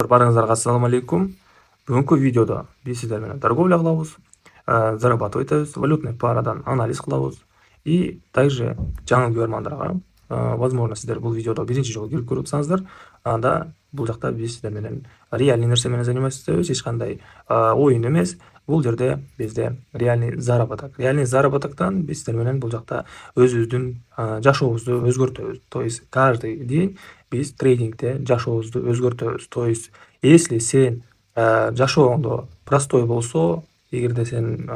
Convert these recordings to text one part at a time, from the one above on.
Барыңыздарга ассаламу алейкум. Бүгүнкү видеодо биз сиздер менен торговля кылабыз, зарабатывать этебиз, валютный парадан анализ кылабыз и также жаңы көрөрмандарга возможно сиздер бул видеодо биринчи жолу келип көрүп атсаңыздар, анда бул жакта биз сиздер менен реальный нерсе менен заниматься этебиз, эч кандай оюн эмес. Бул жерде бизде реальный заработок. Реальный заработоктон биз сиздер менен бул жакта өзүбүздүн жашообузду өзгөртөбүз. То есть каждый день биз трейдингде жашообузду өзгөртөбүз. То есть если сен жашооңдо простой болсо, эгерде сен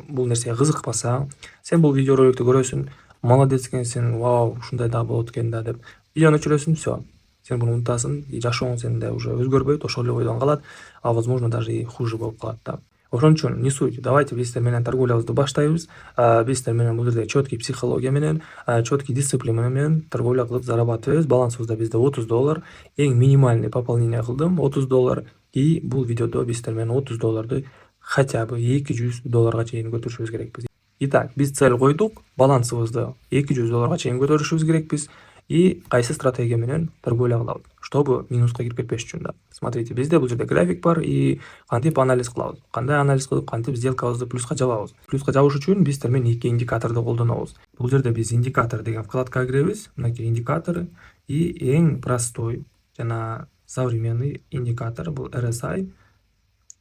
бул нерсеге кызыкпасаң, сен бул видеороликту көрөсүң, молодец экенсиң, вау, ушундай да болот экен да деп видеону өчүрөсүң, всё. Сен буну унутасың, и жашооң сенде уже өзгөрбөйт, ошол эле бойдон калат, а возможно даже и хуже болуп калат да. Ошон үчүн не суть, давайте биз сиздер менен торговлябызды баштайбыз. Биз сиздер менен бул жерде четкий психология менен, четкий дисциплина менен торговля кылып зарабатывайбыз. Балансыбызда бизде $30, эң минимальный пополнение кылдым $30, и бул видеодо биз сиздер менен $30 хотя бы $200 чейин көтөрүшүбүз керекпиз. Итак, биз цель койдук, балансыбызды $200 чейин көтөрүшүбүз керекпиз и кайсы стратегия менен торговля кылабыз, чтобы минуска кирип кетпеш үчүн да. Смотрите, бизде бул жерде график бар и кантип анализ кылабыз. Кандай анализ кылып, кантип сделкабызды плюска жабабыз. Плюска жабыш үчүн биз сиздер менен эки индикаторду колдонобуз. Бул жерде биз индикатор деген вкладкага киребиз. Мынакей индикаторы и эң простой жана современный индикатор бул RSI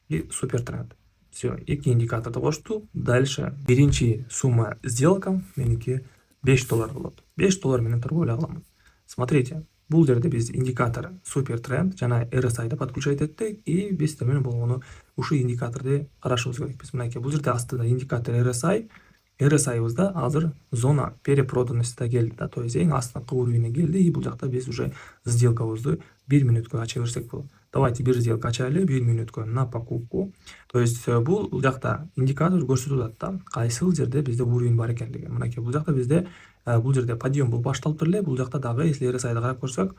и супертренд. Все, эки индикаторду коштук. Дальше биринчи сумма сделка меники $5 болот. $5 менен торговля кыламын. Смотрите, бул жерде биз индикатор супертренд жана RSI'ды подключать эттик и биз сиздер менен болгону ушул индикаторду карашыбыз керекпиз. Мынакей бул жерде астында индикатор RSI'ыбызда азыр зона перепроданностьта келди да, то есть эң астыңкы уровеньне келди и бул жакта биз уже сделкабызды 1 мүнөткө ача берсек болот. Давайте бир сделка ачайлы 1 мүнөткө на покупку. То есть бул жакта индикатор көрсөтүп атат да, кайсыл жерде бизде уровень бар экендигин. Мынакей бул жакта бизде бул жерде подъем болуп башталып эле, бул жакта дагы если RSI'ды карап көрсөк,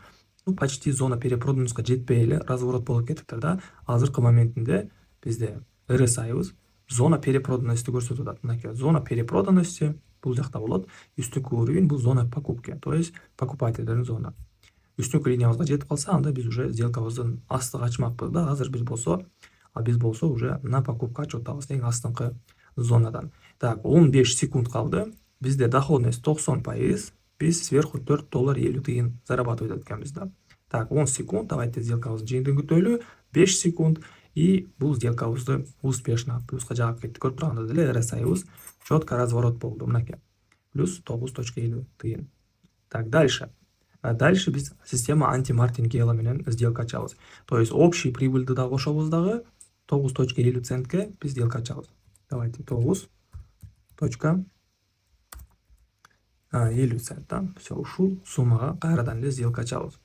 почти зона перепроданностька жетпей эле разворот болуп кетиптир да. Азыркы моментинде бизде RSI'ыбыз зона перепроданности көрсөтүп атат. Мынакей зона перепроданности бул жакта болот. Үстүнкү уровень бул зона покупки, то есть покупательдердин зона. Үстүнкү линиябызга жетип калса, анда биз уже сделкабыздын астыга ачмакпыз да. Азыр биз болсо уже на покупка ачып атабыз эң астыңкы зонадан. Так, 15 секунд калды. Бизде доходность 90%, биз сверху $4.50 зарабатывать эткенбиз да. Так, 10 секунд, давайте сделкабыздын жыйынтыгын күтөлү. 5 секунд и бул сделкабызды успешно плюска жаап кетти. Көрүп тургандай эле RSI'ыбыз четко разворот болду. Мынакей плюс 9.50 тыйын. Так, дальше биз система анти-мартингейла менен сделка ачабыз. То есть общий прибыльды да кошобуз дагы 9.50 центке биз сделка ачабыз. Давайте 9.50 цент да. Все, ушул суммага кайрадан эле сделка ачабыз.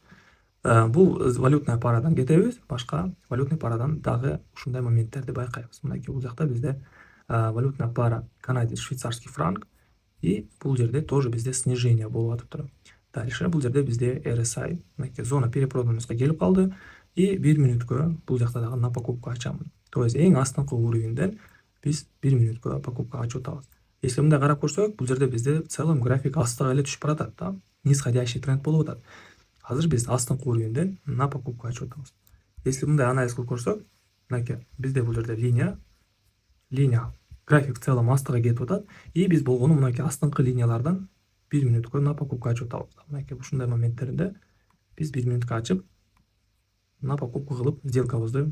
Бул валютный парадан кетебиз, башка валютный парадан дагы ушундай моменттерди байкайбыз. Мынакей бул жакта бизде валютная пара канадец швейцарский франк и бул жерде тоже бизде снижение болуп атыптыр. Дальше бул жерде бизде RSI, мынакей зона перепроданностька келип калды и 1 мүнөткө бул жакта дагы на покупка ачамын. То есть эң астыңкы уровеньден биз 1 мүнөткө покупка ачып атабыз. Если мындай карап көрсөк, бул жерде бизде в целом график астыга эле түшүп баратат да, нисходящий тренд болуп атат. Азыр биз астыңкы уровеньден на покупка ачып атабыз. Если мындай анализ кылып көрсөк, мынакей бизде бул жерде линия график в целом астыга кетип атат и биз болгону мынакей астыңкы линиялардан 1 мүнөткө на покупка ачып атабыз. Мынакей ушундай моменттеринде биз 1 мүнөткө ачып на покупка кылып сделкабызды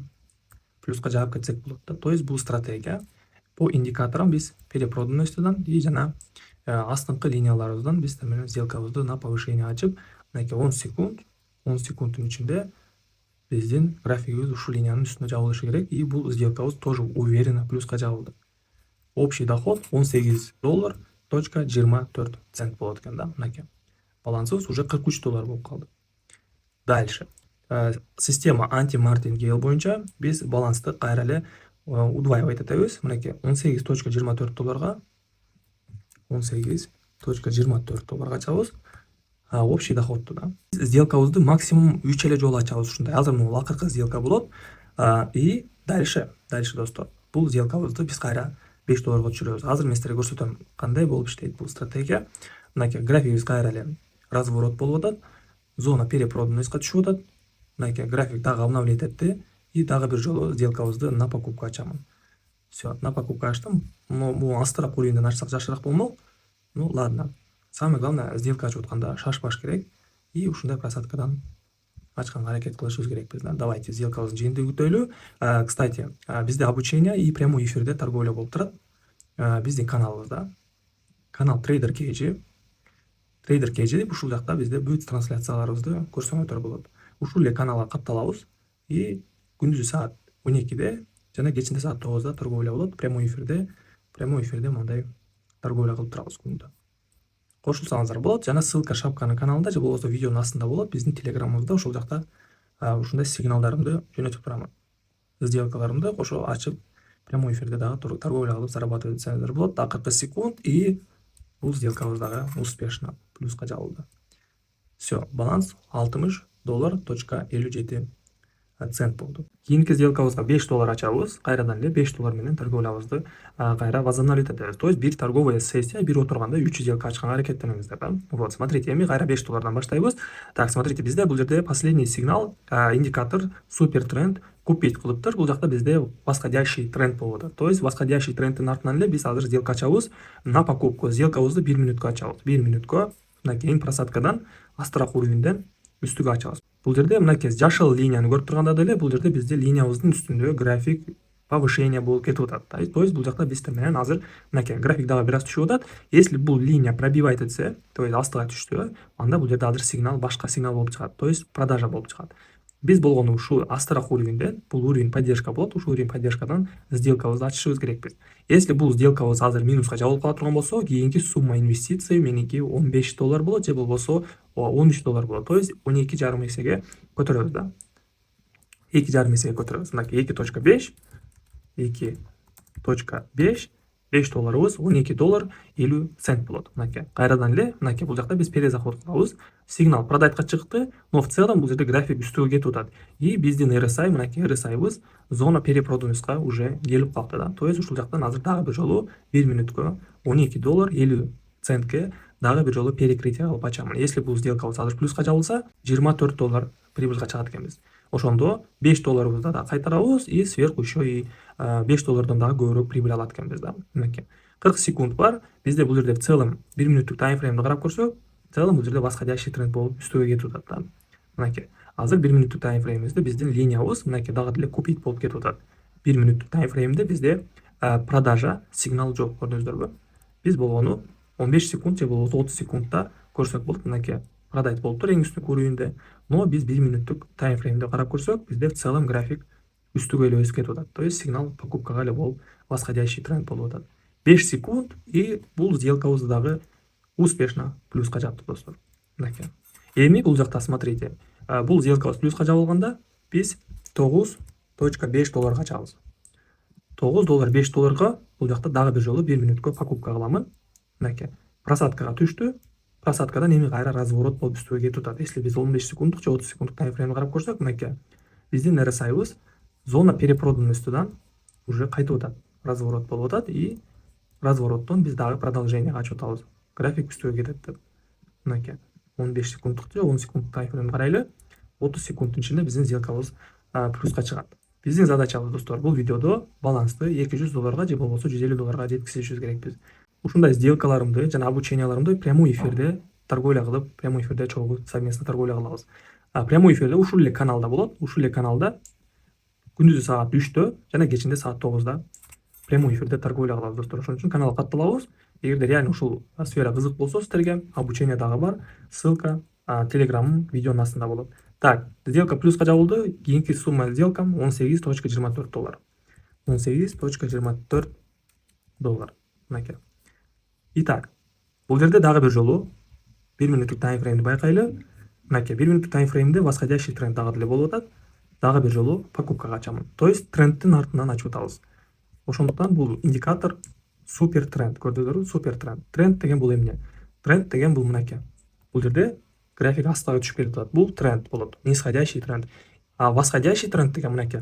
плюска жаап кетсек болот да. То есть бул стратегия по индикаторам биз перепроданностьтан и жана астыңкы линияларыбыздан биз менен сделкабызды на повышение ачып, мынакей 10 секундтун ичинде биздин графигибиз ушул линиянын үстүнө жабылышы керек и бул сделкабыз тоже уверенно плюска жабылды. Общий доход $18.24 цент болот экен да. Мынакей балансыбыз уже $43 болуп калды. Дальше система анти-мартингейл боюнча биз балансты кайра эле удваивать этебиз. Мынакей $18.24 $18.24 ачабыз. Общий доходду да. Сделкабызды максимум 3 эле жолу ачабыз ушундай. Азыр бул акыркы сделка болот. И дальше достор, бул сделкабызды биз кайра $5 түшүрөбүз. Азыр мен силерге көрсөтөм кандай болуп иштейт бул стратегия. Мынакей графигибиз кайра эле разворот болуп атат. Зона перепроданностька түшүп атат. мынакей график дагы обновлять этти и дагы бир жолу сделкабызды на покупка ачамын. Все, на покупка ачтым. Бул астыраак уровеньден ачсак жакшыраак болмок. Ну ладно. Самое главное, сделка ачып атканда шашпаш керек и ушундай просадкадан ачканга аракет кылышыбыз керекпиз да. Давайте сделкабыздын жыйынтыгын күтөлү. Кстати, бизде обучение и прямой эфирде торговля болуп турат. Биздин каналыбызда. Канал Trader KG. Trader KG деп ушул жакта бизде бүт трансляцияларыбызды көрсөңүздөр болот. Ушул эле каналга катталабыз и күндүзү саат 12-де жана кечинде саат 9-да торговля болот. Прямой эфирде мындай торговля кылып турабыз күндө. Кошулсаңыздар болот. Жана ссылка шапканын каналында же болбосо видеонун астында болот. Биздин телеграмыбызда ошол жакта ушундай сигналдарымды жөнөтүп турамын. Сделкаларымды кошо ачып прямой эфирде дагы торговля кылып зарабатывать этсеңиздер болот. Дагы 40 секунд и бул сделкабыз дагы успешно плюска жабылды. Все, баланс $60.57 болду. Кийинки сделкабызга $5 ачабыз. Кайрадан эле $5 менен торговлябызды кайра возобновить этебиз. То есть бир торговая сессия, бир отурганда 3 сделка ачканга аракеттенеңиздер да. Вот, смотрите, эми кайра $5 баштайбыз. Так, смотрите, бизде бул жерде последний сигнал, индикатор супер тренд купить кылыптыр. Бул жакта бизде восходящий тренд болуп атат. То есть восходящий трендтин артынан эле биз азыр сделка ачабыз на покупку. Сделкабызды 1 минутка ачабыз. 1 минутка мынакей просадкадан астыраак уровеньден үстүгө ачабыз. Бул жерде мынакей жашыл линияны көрүп турганда деле бул жерде бизде линиябыздын үстүндө график повышение болуп кетип атат. То есть бул жакта биздер менен азыр мынакей график дагы бир аз түшүп атат. Если бул линия пробивать этсе, то есть астыга түштү, анда бул жерде азыр сигнал башка сигнал болуп чыгат. То есть продажа болуп чыгат. Биз болгону ушул астыраак уровеньден, бул уровень поддержка болот, ушул уровень поддержкадан сделкабызды ачышыбыз керекпиз. Если бул сделкабыз азыр минуска жабылып кала турган болсо, кийинки сумма инвестиция меники $15 болот же болбосо $13 болот. То есть 12,5 эсеге көтөрөбүз да. 2,5 эсеге көтөрөбүз. Мынакей 2.5 $5 $12.50 болот. Мынакей кайрадан эле мынакей бул жакта биз перезаход кылабыз. Сигнал продайтка чыкты, но в целом бул жерде график үстүгө кетип атат. И биздин RSI, мынакей RSI'быз зона перепродануска уже келип калды да. То есть ушул жактан азыр дагы бир жолу 1 минутка $12.50 дагы бир жолу перекрытие кылып ачамын. Если бул сделкабыз азыр плюска жабылса, $24 прибылга чыгат экенбиз. Ошондо $5 да кайтарабыз и сверху еще и $5 дагы көбүрөөк прибыль алат экенбиз да. Мынакей 40 секунд бар. Бизде бул жерде в целом 1 минуттук таймфреймди карап көрсөк, в целом бул жерде восходящий тренд болуп үстүгө кетип атат да. Мынакей азыр 1 минуттук таймфреймибизде биздин линиябыз мынакей дагы деле купить болуп кетип атат. 1 минуттук таймфреймде бизде продажа сигнал жок, көрдүңүздөрбү? Биз болгону 15 секунд же болбосо 30 секундта көрсөк болот. Мынакей продать болуптур эң үстүнкү уровеньде. Но биз 1 минуттук таймфреймде карап көрсөк, бизде в целом график үстүгө эле өсүп кетип атат. То есть сигнал покупкага эле болуп восходящий тренд болуп атат. 5 секунд и бул сделкабызды дагы успешно плюска жаптык достор. Мынакей. Эми бул жакта смотрите. Бул сделкабыз плюска жабылганда биз $9.5 ачабыз. $9.5 бул жакта дагы бир жолу 1 минутка покупка кыламын. Мынакей. Просадкага түштү. Просадкадан эми кайра разворот болуп үстүгө кетип атат. Если биз 15 секунддук же 30 секунддук таймфреймди карап көрсөк, мынакей биздин RSI'быз зона перепроданностудан уже кайтып атат. Разворот болуп атат и развороттон биз дагы продолжениеге ачып атабыз. График үстүгө кетет деп. Мынакей 15 секунддук же 10 секунддук таймфреймди карайлы. 30 секундтун ичинде биздин сделкабыз плюска чыгат. Биздин задачабыз достор, бул видеодо балансты $200 же болбосо $150 жеткизишибиз керекпиз. Ушундай сделкаларымды жана обученияларымды прямой эфирде торговля кылып, прямой эфирде чогуу совместно торговля кылабыз. Прямой эфирде ушул эле каналда болот. Ушул эле каналда күндүзү саат 3-тө жана кечинде саат 9-да прямой эфирде торговля кылабыз достор. Ошон үчүн каналга катталабыз. Эгерде реально ушул сфера кызык болсо сиздерге, обучение дагы бар. Ссылка телеграмым видеонун астында болот. Так, сделка плюска жабылды. Кийинки сумма сделкам $18.24. $18.24. Мынакей. Итак, бул жерде дагы бир жолу 1 минуттук таймфреймди байкайлы. Мынакей 1 минуттук таймфреймде восходящий тренд дагы деле болуп атат. Дагы бир жолу покупкага ачамын. То есть трендтин артынан ачып атабыз. Ошондуктан бул индикатор супер тренд, көрдүңүздөрбү? Супер тренд. Тренд деген бул эмне? Тренд деген бул мынакей. Бул жерде график астыга түшүп кетип атат. Бул тренд болот. Нисходящий тренд. А восходящий тренд деген мынакей.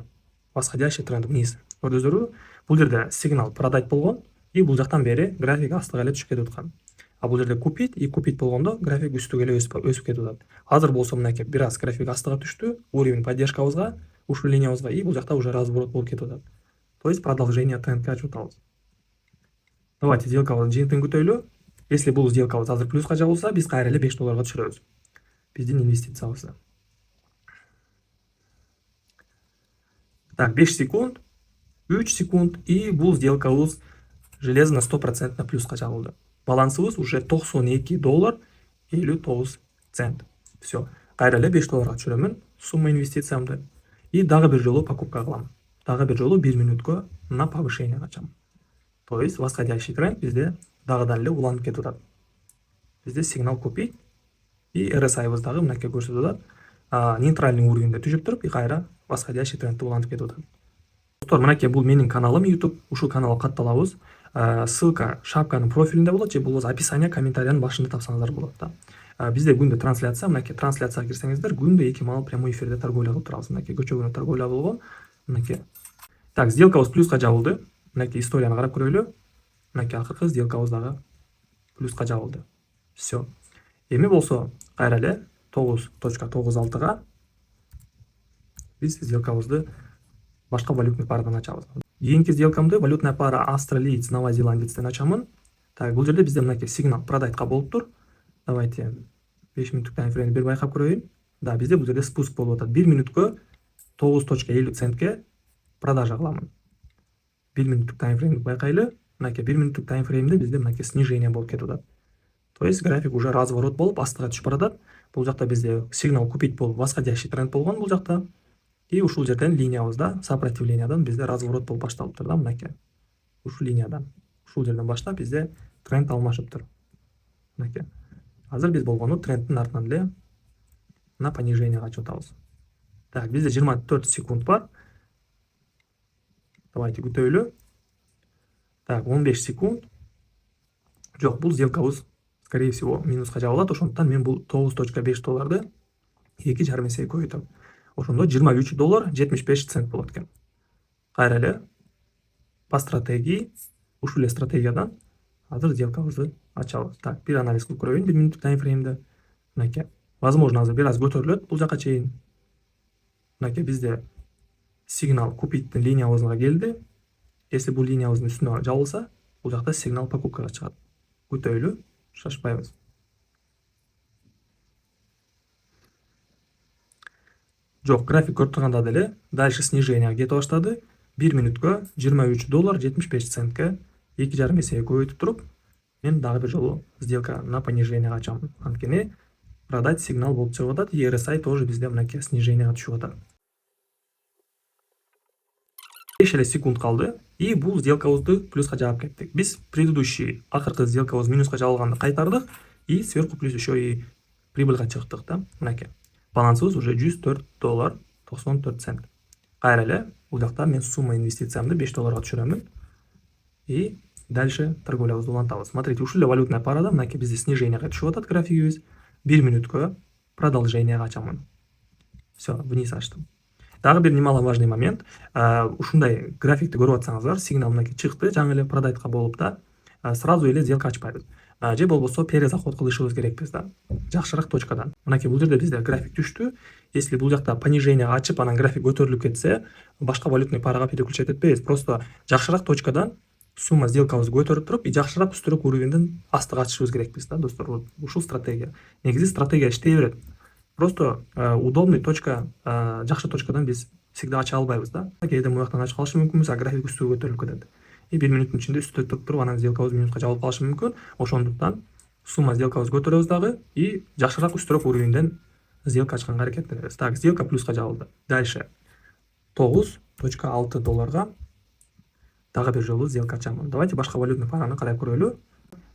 Восходящий тренд вниз. Көрдүңүздөрбү? Бул жерде сигнал продать болгон и бул жактан бери график астыга эле түшүп кетип аткан. а бул жерде купить и купить болгондо график үстүгө эле өсүп кетип атат. Азыр болсо мынакей бир аз график астыга түштү, уровень поддержкабызга, ушул линиябызга, и бул жакта уже разворот болуп кетип атат. То есть продолжение трендке ачып атабыз. Давайте сделкабыздын жыйынтыгын күтөйлү. Если бул сделкабыз азыр плюска жабылса, биз кайра эле 5 долларга түшүрөбүз. Биздин инвестициябызды. Так, 5 секунд, 3 секунд, и бул сделкабыз железно 100% плюска жабылды. Балансыбыз уже 92 доллар 59 цент. Все. Кайра эле 5 долларга түшүрөмүн сумма инвестициямды. И дагы бир жолу покупка кылам. Дагы бир жолу 1 минутка на повышение качам. То есть восходящий тренд бизде дагыдан эле уланып кетип атат. Бизде сигнал купить и RSI дагы мынакей көрсөтүп атат. Нейтральный уровеньде түшүп туруп, и кайра восходящий трендти улантып кетип атат. Достор, мынакей бул менин каналым YouTube. Ушул каналга катталабыз. Ссылка шапканын профилинде болот, же болбосо описание комментариянын башында тапсаңыздар болот да. Бизде күндө трансляция, мынакей трансляцияга кирсеңиздер, күндө 2 маал прямой эфирде торговля кылып турабыз. Мынакей көчөгөнө торговля болгон. Мынакей. Так, сделкабыз плюска жабылды. Мынакей историяны карап көрөлү. Мынакей акыркы сделкабыз дагы плюска жабылды. Все. Эми болсо кайра эле 9.96га биз сделкабызды башка валютный парадан ачабыз. Кийинки сделкамды валютная пара австралиец, новозеландецтен ачамын. Так, бул жерде бизде мынакей сигнал продайтка болуптур. Давайте 5 минуттук таймфреймди бир байкап көрөйүн. Да, бизде бул жерде спуск болуп атат. 1 минутка 9.50 центке продажа кыламын. 1 минуттук таймфреймди байкайлы. Мынакей 1 минуттук таймфреймде бизде мынакей снижение болуп кетип атат. То есть график уже разворот болуп астыга түшүп баратат. Бул жакта бизде сигнал купить болуп восходящий тренд болгон бул жакта. И ушул жерден линиябызда, сопротивлениядан бизде разворот болуп башталыптыр да, мынакей. Ушул линиядан, ушул жерден баштап бизде тренд алмашыптыр. Мынакей. Азыр биз болгону трендтин артынан эле на понижение качып атабыз. Так, бизде 24 секунд бар. Давайте күтөйлү. Так, 15 секунд. Жок, бул сделкабыз скорее всего минуска жабылат, ошондуктан мен бул 9.5 долларды 2,5 эсеге көбөйтөм. Ошондо 23 доллар 75 цент болот экен. Кайра эле по стратегии, ушул эле стратегиядан азыр сделкабызды ачабыз. Так, бир анализ кылып көрөйүн 1 минуттук таймфреймде. Мынакей. Возможно, азыр бир аз көтөрүлөт бул жака чейин. Мынакей бизде сигнал купиттин линиябызга келди. Если бул линиябыздын үстүнө жабылса, бул жакта сигнал покупкага чыгат. Күтөйлү, шашпайбыз. Жок, график көрүп турганда деле дальше снижение кетип баштады. 1 минутка 23 доллар 75 центке 2,5 эсеге көбөйтүп туруп, мен дагы бир жолу сделка на понижение ачам. Анткени продать сигнал болуп чыгып атат, и RSI тоже бизде мынакей снижениега түшүп атат. 5 эле секунд калды, и бул сделкабызды плюска жаап кеттик. Биз предыдущий акыркы сделкабыз минуска жабылганды кайтардык, и сверху плюс еще и прибыльга чыктык да. Мынакей. Балансыбыз уже 104 доллар 94 цент. Кайра эле бул жакта мен сумма инвестициямды 5 долларга түшүрөмүн. И дальше торговлябызды улантабыз. Смотрите, ушул эле валютная парада мынакей бизде снижениега түшүп атат графигибиз. 1 минутка продолжение ачамын. Все, вниз ачтым. Дагы бир немаловажный момент. Ушундай графикти көрүп атсаңыздар, сигнал мынакей чыкты, жаңы эле продайтка болуп да, сразу эле сделка ачпайбыз. Же болбосо перезаход кылышыбыз керекпиз да. Жакшыраак точкадан. Мынакей бул жерде бизде график түштү. Если бул жакта понижение ачып, анан график көтөрүлүп кетсе, башка валютный парага переключать этпейбиз. Просто жакшыраак точкадан сумма сделкабызды көтөрүп туруп, и жакшыраак үстүрөөк уровеньден астыга ачышыбыз керекпиз да, достор. Ушул стратегия. Негизи стратегия иштей берет. Просто удобный точка, жакшы точкадан биз всегда ача албайбыз да. Кээде муяктан ачып калышы мүмкүнбүз, а график үстүгө көтөрүлүп кетет. И 1 минуттун ичинде үстүдө туруп туруп, анан сделкабыз минутка жабылып калышы мүмкүн. Ошондуктан сумма сделкабызды көтөрөбүз дагы, и жакшыраак үстүрөөк уровеньден сделка ачканга аракеттенебиз. Так, сделка плюска жабылды. Дальше 9.6 долларга дагы бир жолу сделка ачамын. Давайте башка валютный параны карап көрөлү.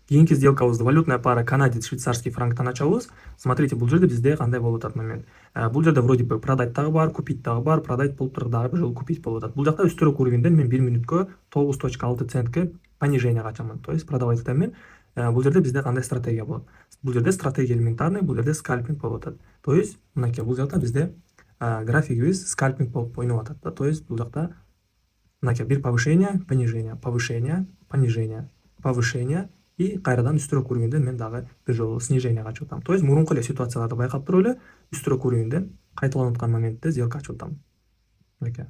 Кийинки сделкабызды валютная пара канадец, швейцарский франктан ачабыз. Смотрите, бул жерде бизде кандай болуп атат момент. Бул жерде вроде бы продать дагы бар, купить дагы бар, продать болуп туруп дагы бир жолу купить болуп атат. Бул жакта үстүрөөк уровеньден мен 1 минутка 9.6 центке понижение ачамын. То есть продавать этемин. Бул жерде бизде кандай стратегия болот? Бул жерде стратегия элементарный, бул жерде скальпинг болуп атат. То есть мынакей бул жакта бизде графигибиз скальпинг болуп ойноп атат да. То есть бул жакта мынакей бир повышение, понижение, повышение, понижение, повышение и кайрадан үстүрөөк көргөндө мен дагы бир жолу снижение ачып атам. То есть мурунку эле ситуацияларды байкап туруп эле үстүрөөк көргөндөн кайталанып аткан моментте сделка ачып атам. Мынакей.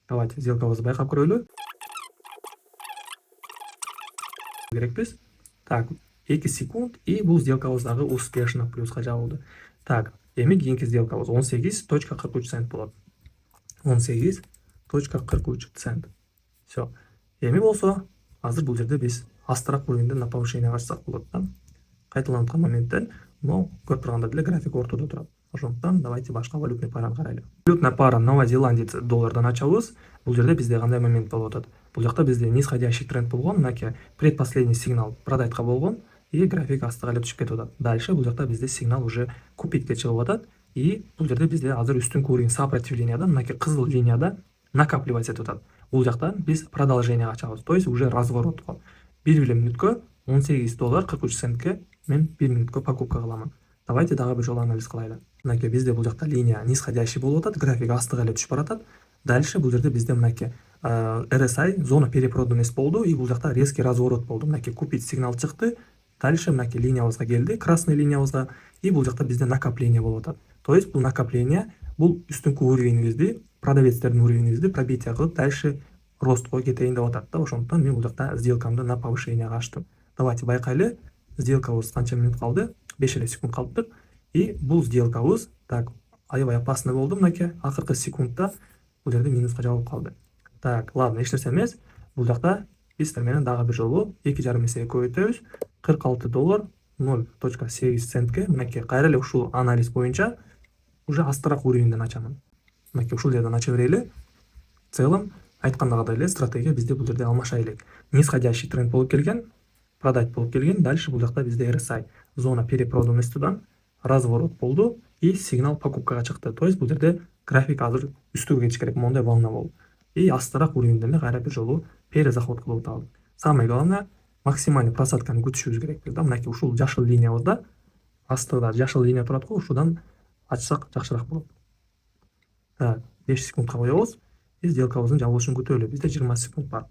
Давайте сделкабызды байкап көрөлү. Керекпиз. Так, 2 секунд и бул сделкабыз дагы успешно плюска жабылды. Так, эми кийинки сделкабыз 18.43 цент болот. 18.43 цент. Все. Эми болсо, азыр бул жерде биз астыраак көргөндө на повышение ачсак болот да. Кайталанып аткан моменттен, но көрүп тургандай деле график ортодо турат. Ошондуктан давайте башка валютный параны карайлы. Валютная пара Новая Зеландиец доллардан ачабыз. Бул жерде бизде кандай момент болуп атат? Бул жакта бизде нисходящий тренд болгон, мынакей предпоследний сигнал продайтка болгон и график астыга эле түшүп кетип атат. Дальше бул жакта бизде сигнал уже купитке чыгып атат и бул жерде бизде азыр үстүнкү уровень сопротивленияда, мынакей кызыл линияда накапливаться этип атат. Бул жактан биз продолжение ачабыз, то есть уже разворотко. 1 мүнөткө 18 доллар 43 центке мен 1 мүнөткө покупка кыламын. Давайте дагы бир жолу анализ кылайлы. Мынакей бизде бул жакта линия нисходящий болуп атат, график астыга эле түшүп баратат. Дальше бул жерде бизде мынакей RSI зона перепрода эмес болду и бул жакта резкий разворот болду. Мынакей купить сигнал чыкты. Дальше мынакей линиябызга келди, красный линиябызга и бул жакта бизде накопление болуп атат. То есть бул накопление бул үстүнкү уровенибизди, продавецтердин уровенибизди пробитие кылып дальше ростко кетейин деп атат да. Ошондуктан мен бул жакта сделкамды на повышение ачтым. Давайте байкайлы. Сделкабыз канча мүнөт калды? 5 эле секунд калыптыр. И бул сделкабыз так аябай опасный болду. Мынакей акыркы секундда бул жерде минуска жабылып калды. Так, ладно, эч нерсе эмес. Бул жакта биз сиздер менен дагы бир жолу 2,5 эсеге көбөйтөбүз. 46 доллар 0.8 центке мынакей кайра эле ушул анализ боюнча уже астыраак уровеньден ачамын. Мынакей ушул жерден ача берели. В целом айткандагыдай эле стратегия бизде бул жерде алмаша элек. Нисходящий тренд болуп келген, продать болуп келген. Дальше бул жакта бизде RSI зона перепрода местодан разворот болду и сигнал покупкага чыкты. То есть бул жерде график азыр үстүгө кетиш керек, мондай волна болду. И астыраак уровеньден эле кайра бир жолу перезаход кылып атабыз. Самое главное, максимальный просадканы күтүшүбүз керекпиз да. Мынакей ушул жашыл линиябызда астыда жашыл линия турат го, ушудан ачсак жакшыраак болот. Так, 5 секундка коебуз. Сделкабыздын жабылышын күтөлү. Бизде 20 секунд бар.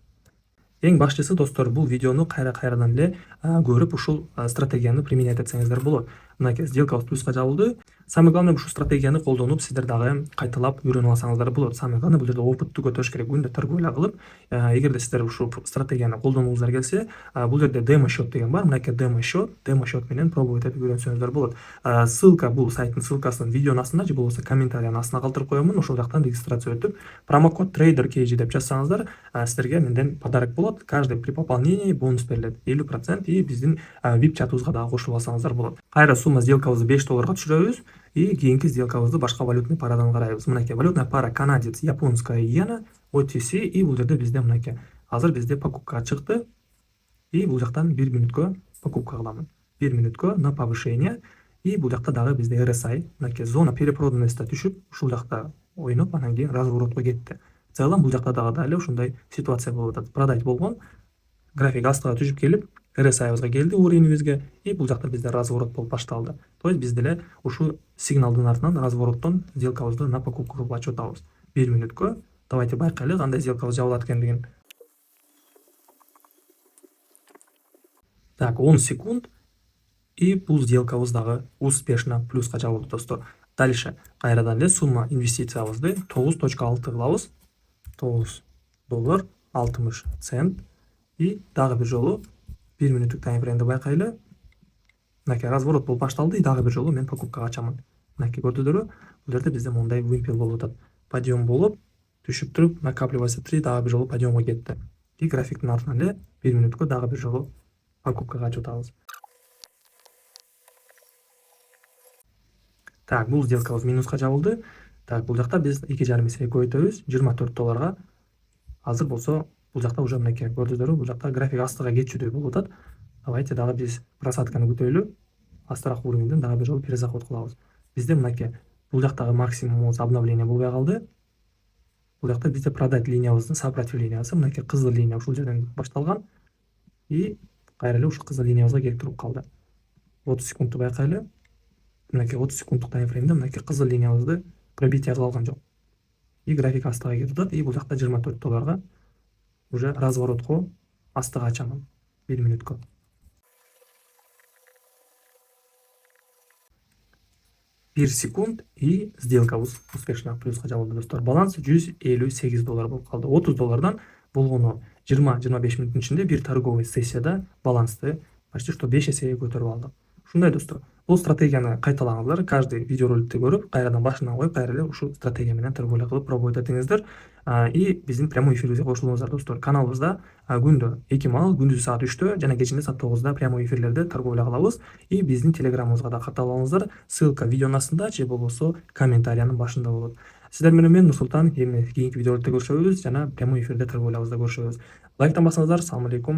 Эң башчысы достор, бул видеону кайрадан эле көрүп ушул стратегияны применять этсеңиздер болот. Мынакей сделкабыз плюска жабылды. Самое главное ушул стратегияны колдонуп сиздер дагы кайталап үйрөнүп алсаңыздар болот. Самое главное бул жерде опытты көтөрүш керек. Күндө торговля кылып, эгерде сиздер ушул стратегияны колдонууңуздар келсе, бул жерде демо счет деген бар. Мынакей демо счет менен пробовать этип үйрөнсөңүздөр болот. Ссылка бул сайттын ссылкасын видеонун астына же болбосо комментариянын астына калтырып коёмун. Ошол жактан регистрация өтүп, промокод TraderKG деп жазсаңыздар, сиздерге менден подарок болот. Каждый при пополнении бонус берилет 50% и биздин VIP чатыбызга дагы кошулуп алсаңыздар болот. Кайра сумма сделкабызды 5 долларга түшүрөбүз и кийинки сделкабызды башка валютный парадан карайбыз. Мынакей валютная пара канадец, японская иена, OTC и бул жерде бизде мынакей азыр бизде покупкага чыкты и бул жактан 1 мүнөткө покупка кыламын. 1 мүнөткө на повышение и бул жакта дагы бизде RSI мынакей зона перепроданности түшүп, ушул жакта ойноп, анан кийин разворотко кетти. В целом бул жакта дагы эле ушундай ситуация болуп атат. Продать болгон, график астыга түшүп келип, RSI-бызга келди уровенибизге и бул жакта бизде разворот болуп башталды. То есть биз деле ушул сигналдын артынан развороттон сделкабызды на покупка кылып ачып атабыз. 1 мүнөткө. Давайте байкайлы кандай сделкабыз жабылат экендигин. Так, 10 секунд и бул сделкабыз дагы успешно плюска жабылды достор. Дальше кайрадан эле сумма инвестициябызды 9.6 кылабыз. 9 доллар 60 цент и дагы бир жолу 1 мүнөттүк таймфреймди байкайлы. Мынакей разворот болуп башталды и дагы бир жолу мен покупкага ачамын. Мынакей көрдүңүздөрбү? Бул жерде бизде мондай вымпел болуп атат. Подъем болуп, түшүп туруп, накапливается 3 дагы бир жолу подъемго кетти. И графиктин артынан эле 1 мүнөткө дагы бир жолу покупкага ачып атабыз. Так, бул сделкабыз минуска жабылды. Так, бул жакта биз 2,5 эсеге көбөйтөбүз 24 долларга. Азыр болсо бул жакта уже мынакей көрдүңүздөрбү? Бул жакта график астыга кетчүдөй болуп атат. Давайте дагы биз просадканы күтөлү. Астыраак уровеньден дагы бир жолу перезаход кылабыз. Бизде мынакей бул жактагы максимумубуз обновление болбой калды. Бул жакта бизде продать линиябыздын сопротивлениясы мынакей кызыл линия ушул жерден башталган и кайра эле ушул кызыл линиябызга келип туруп калды. 30 секундту байкайлы. Мынакей 30 секундтук таймфреймде мынакей кызыл линиябызды пробитие кыла алган жок. И график астыга кетип атат и бул жакта 24 долларга уже разворотко астыга ачамын 1 мүнөткө. 1 секунд и сделкабыз успешно плюска жабылды достор. Баланс $158 болуп калды. $30 болгону 20-25 мүнөттүн ичинде бир торговый сессияда балансты почти что 5 эсеге көтөрүп алдык. Ушундай достор. Бул стратегияны кайталаңыздар. Каждый видеороликти көрүп, кайрадан башынан коюп, кайра эле ушул стратегия менен торговля кылып пробовать этиңиздер. И биздин прямой эфирибизге кошулуңуздар достор. Каналыбызда күндө 2 маал, күндүзү саат 3-тө жана кечинде саат 9-да прямой эфирлерде торговля кылабыз. И биздин телеграмыбызга да катталып алыңыздар. Ссылка видеонун астында же болбосо комментариянын башында болот. Сиздер менен мен Нурсултан. Эми кийинки видеороликте көрүшөбүз жана прямой эфирде торговлябызда көрүшөбүз. Лайктан басыңыздар. Assalomu alaykum.